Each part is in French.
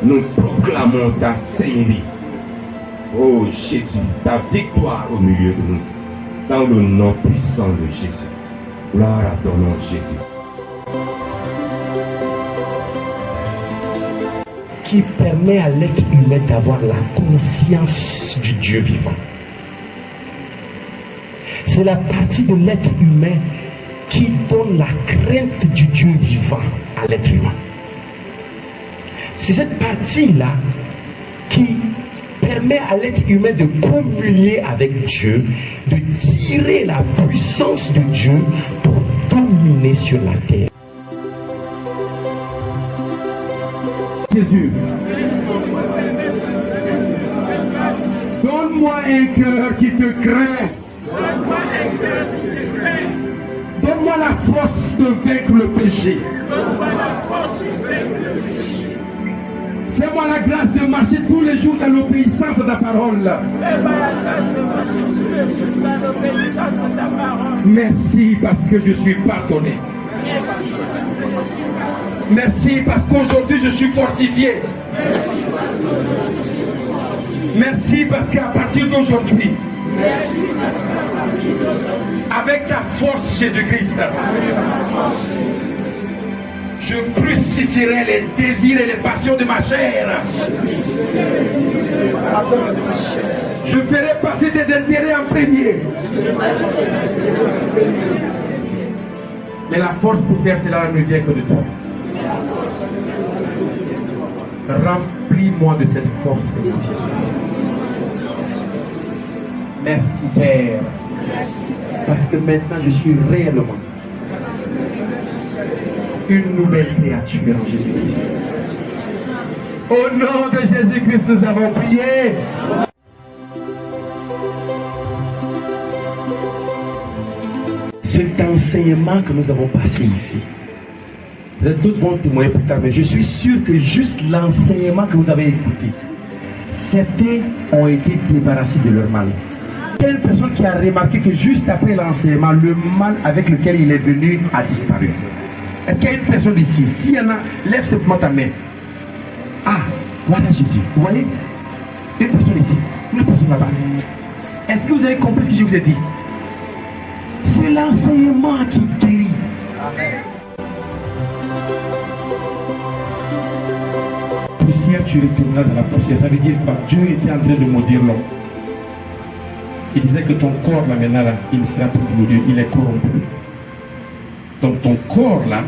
Nous proclamons ta sainteté. Oh Jésus, ta victoire au milieu de nous. Dans le nom puissant de Jésus. Gloire à ton nom, Jésus. Qui permet à l'être humain d'avoir la conscience du Dieu vivant. C'est la partie de l'être humain qui donne la crainte du Dieu vivant à l'être humain. C'est cette partie-là qui permet à l'être humain de communier avec Dieu, de tirer la puissance de Dieu pour dominer sur la terre. Jésus, donne-moi un cœur qui te craint. Donne-moi la force de vaincre le péché. Fais-moi la grâce de marcher tous les jours dans l'obéissance à ta parole. Merci parce que je suis pardonné. Merci parce qu'aujourd'hui je suis fortifié. Merci parce qu'à partir d'aujourd'hui, avec ta force Jésus-Christ, je crucifierai les désirs et les passions de ma chair. Je ferai passer des intérêts en premier. Mais la force pour faire cela ne vient que de toi. Remplis-moi de cette force, Seigneur Jésus. Merci Père. Parce que maintenant je suis réellement une nouvelle créature en Jésus-Christ. Au nom de Jésus-Christ, nous avons prié. Cet enseignement que nous avons passé ici, d'autres vont témoigner plus tard, mais je suis sûr que juste l'enseignement que vous avez écouté, certains ont été débarrassés de leur mal. Il y a une personne qui a remarqué que juste après l'enseignement, le mal avec lequel il est venu a disparu. Est-ce qu'il y a une personne ici? S'il y en a, lève simplement ta main. Ah, voilà Jésus. Vous voyez? Une personne ici, une personne là-bas. Est-ce que vous avez compris ce que je vous ai dit? C'est l'enseignement qui guérit. Poussière, tu retourneras dans la poussière. Ça veut dire que Dieu était en train de maudire l'homme. Il disait que ton corps là maintenant là, il ne sera plus glorieux, il est corrompu. Donc ton corps là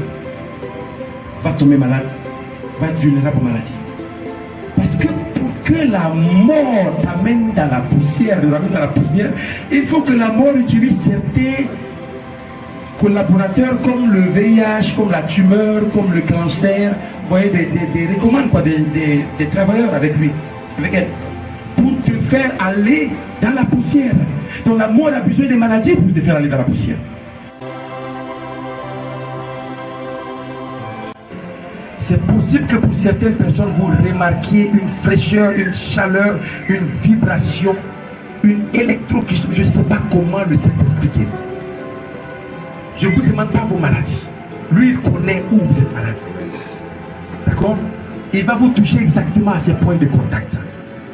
va tomber malade, va être vulnérable aux maladies. Parce que pour que la mort t'amène dans la poussière, il faut que la mort utilise certains collaborateurs comme le VIH, comme la tumeur, comme le cancer, vous voyez, des recommandes quoi, des travailleurs avec lui, avec elle, pour te faire aller dans la poussière. Donc la mort a besoin des maladies pour te faire aller dans la poussière. C'est possible que pour certaines personnes, vous remarquiez une fraîcheur, une chaleur, une vibration, une électrocution. Je ne sais pas comment le Saint-Esprit. Je ne vous demande pas vos maladies. Lui, il connaît où vous êtes malade. D'accord? Il va vous toucher exactement à ces points de contact.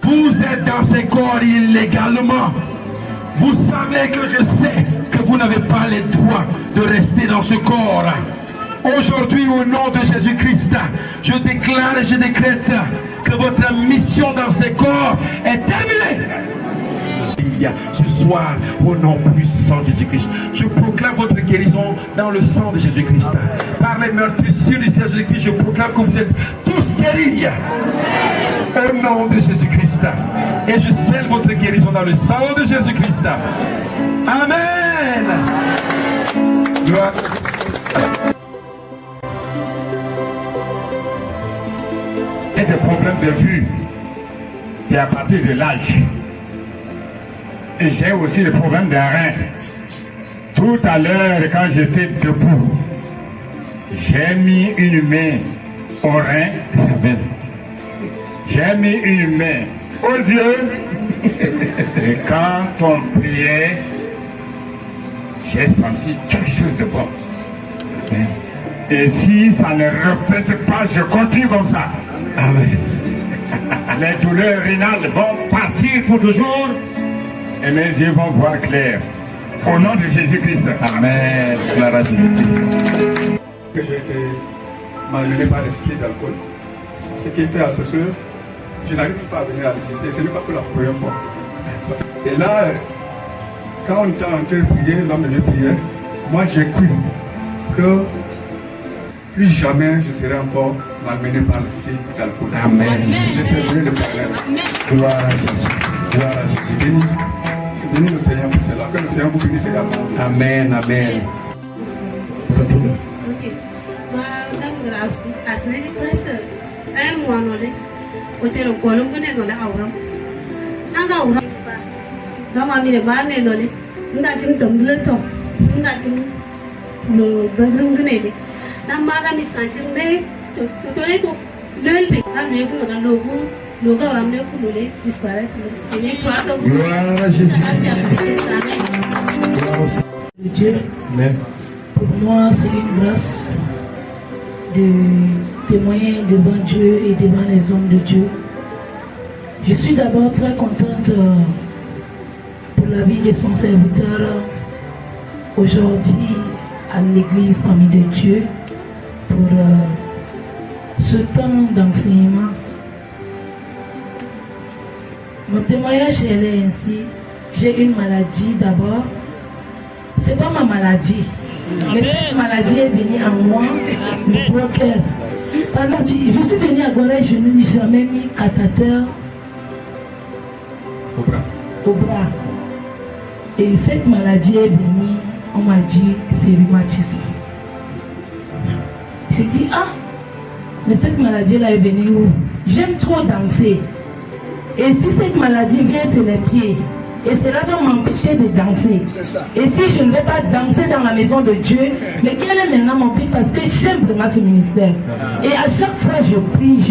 Vous êtes dans ces corps illégalement. Vous savez que je sais que vous n'avez pas les droits de rester dans ce corps. Aujourd'hui, au nom de Jésus-Christ, je déclare et je décrète que votre mission dans ces corps est terminée. Alléluia. Ce soir, au nom puissant de Jésus-Christ, je proclame votre guérison dans le sang de Jésus-Christ. Par les meurtrissures du Seigneur Jésus-Christ, je proclame que vous êtes tous guéris. Au nom de Jésus-Christ. Et je scelle votre guérison dans le sang de Jésus-Christ. Amen. Gloire. Et des problèmes de vue, c'est à partir de l'âge. Et j'ai aussi des problèmes de rein. Tout à l'heure, quand j'étais debout, j'ai mis une main au rein. J'ai mis une main aux yeux. Et quand on priait, j'ai senti quelque chose de bon. Et si ça ne répète pas, je continue comme ça. Amen. Les douleurs rénales vont partir pour toujours et mes yeux vont voir clair. Au nom de Jésus-Christ. Amen. Gloire à Jésus-Christ. Que j'ai été malmené par l'esprit d'alcool. Ce qui fait à ce que je n'arrive pas à venir à l'église. Et ce n'est pas pour la première fois. Et là, quand on était en train de prier, l'homme de prière, moi j'ai cru que plus jamais je serai encore malmené par l'esprit d'alcool. Amen. Je servirai le Père. Gloire à Jésus. Gloire à Jésus. Bénis le Seigneur pour cela. Que le Seigneur vous bénisse également. Amen. Amen. Ok. Asne presque un mois non o tero kolum ne no la auram anga auram da ma mi le ba ne no le nda tim tam le to nda tim lo bedrum ne le na ma da mi san tim ne to le to le be na me ku na lo ga auram ne ku le disparaître et ne toi to Gloire à Jésus. De Dieu. Amen. Pour moi, c'est une grâce de témoigner devant Dieu et devant les hommes de Dieu. Je suis d'abord très contente pour la vie de son serviteur aujourd'hui à l'église Famille de Dieu pour ce temps d'enseignement. Mon témoignage elle est ainsi. J'ai une maladie d'abord. C'est pas ma maladie. Mais cette maladie est venue en moi, le broker. Je suis venue à Gorée, je n'ai jamais mis cathéter au bras. Et cette maladie est venue, on m'a dit c'est rhumatisme. J'ai dit ah, mais cette maladie-là est venue où? J'aime trop danser. Et si cette maladie vient, c'est les pieds. Et cela va m'empêcher de danser. Et si je ne vais pas danser dans la maison de Dieu, mais quel est maintenant mon but? Parce que j'aime vraiment ce ministère. Et à chaque fois, je prie.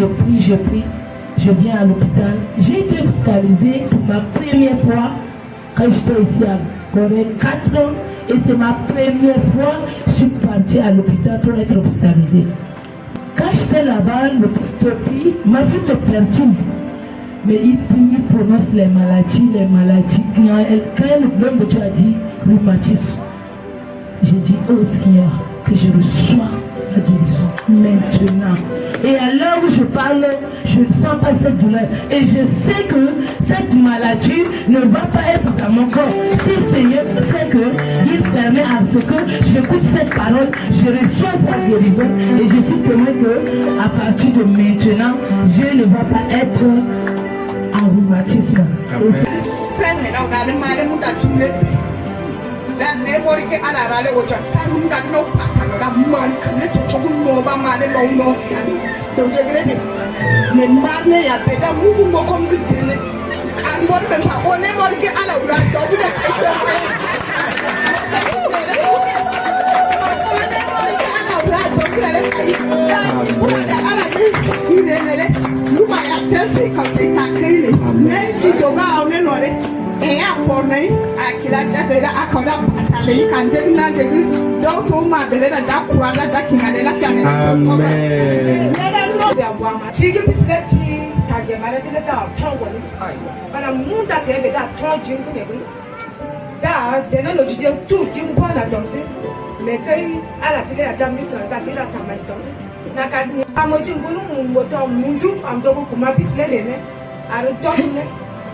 Je viens à l'hôpital. J'ai été hospitalisée pour ma première fois quand j'étais ici à Corée, 4 ans. Et c'est ma première fois que je suis partie à l'hôpital pour être hospitalisée. Quand j'étais là-bas, le pasteur prie, ma vie me perturbe. Mais il prie, il prononce les maladies. Quand l'homme de Dieu a dit rhumatisme, j'ai dit, oh Seigneur, que je reçois la guérison maintenant. Et à l'heure où je parle, je ne sens pas cette douleur. Et je sais que cette maladie ne va pas être dans mon corps. Si Seigneur sait qu'il permet à ce que j'écoute cette parole, je reçois sa guérison. Et je suis témoin que à partir de maintenant, je ne vais pas être en rhumatisme.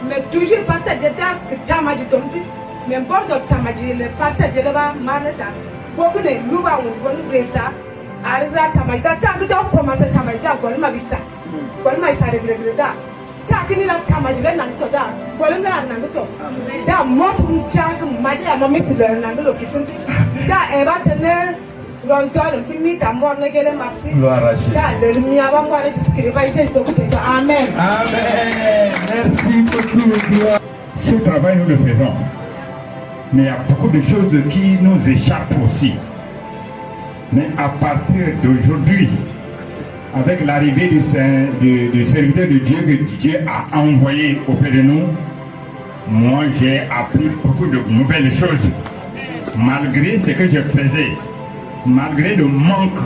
Mais toujours pasteur de terre que tamaji tomti. Mais bon de tamaji le pasteur de là-bas marneta. Beaucoup de louba ou bon bressa. Arra tamaji ta que tu as commencé tamaji ta golma vista. Golma isa regreda. Ta que ni la tamaji le nanto da. Golma nanto. Da mot un chak maji a mami si le nanto kisunti. Da eba tener Ronton, qui mi ta morne che le massi. Da le mia vanguardia ci scriva i sei documenti. Amen. Amen. Merci beaucoup. Ce travail, nous le faisons. Mais il y a beaucoup de choses qui nous échappent aussi. Mais à partir d'aujourd'hui, avec l'arrivée du serviteur de Dieu que Dieu a envoyé auprès de nous, moi j'ai appris beaucoup de nouvelles choses. Malgré ce que je faisais, malgré le manque,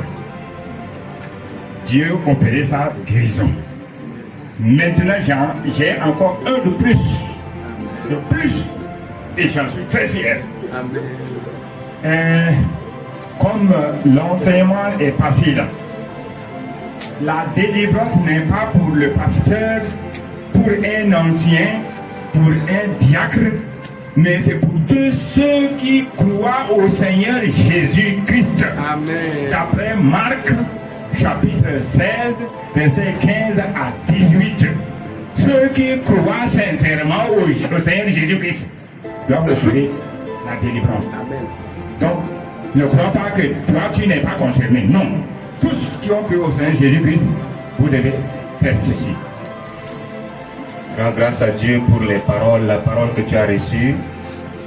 Dieu opérait sa guérison. Maintenant, j'ai encore un de plus. Et j'en suis très fier. Comme l'enseignement est facile, la délivrance n'est pas pour le pasteur, pour un ancien, pour un diacre, mais c'est pour tous ceux qui croient au Seigneur Jésus-Christ. D'après Marc, chapitre 16, versets 15 à 18. Ceux qui croient sincèrement au Seigneur Jésus-Christ doivent recevoir la délivrance. Donc, ne crois pas que toi, tu n'es pas concerné. Non. Tous qui ont cru au Seigneur Jésus-Christ, vous devez faire ceci. Rends grâce à Dieu pour les paroles, la parole que tu as reçue.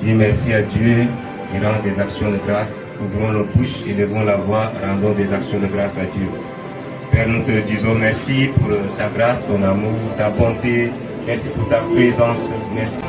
Dis merci à Dieu et rends des actions de grâce. Ouvrons nos bouches, élevons la voix, rendons des actions de grâce à Dieu. Père, nous te disons merci pour ta grâce, ton amour, ta bonté. Merci pour ta présence. Merci.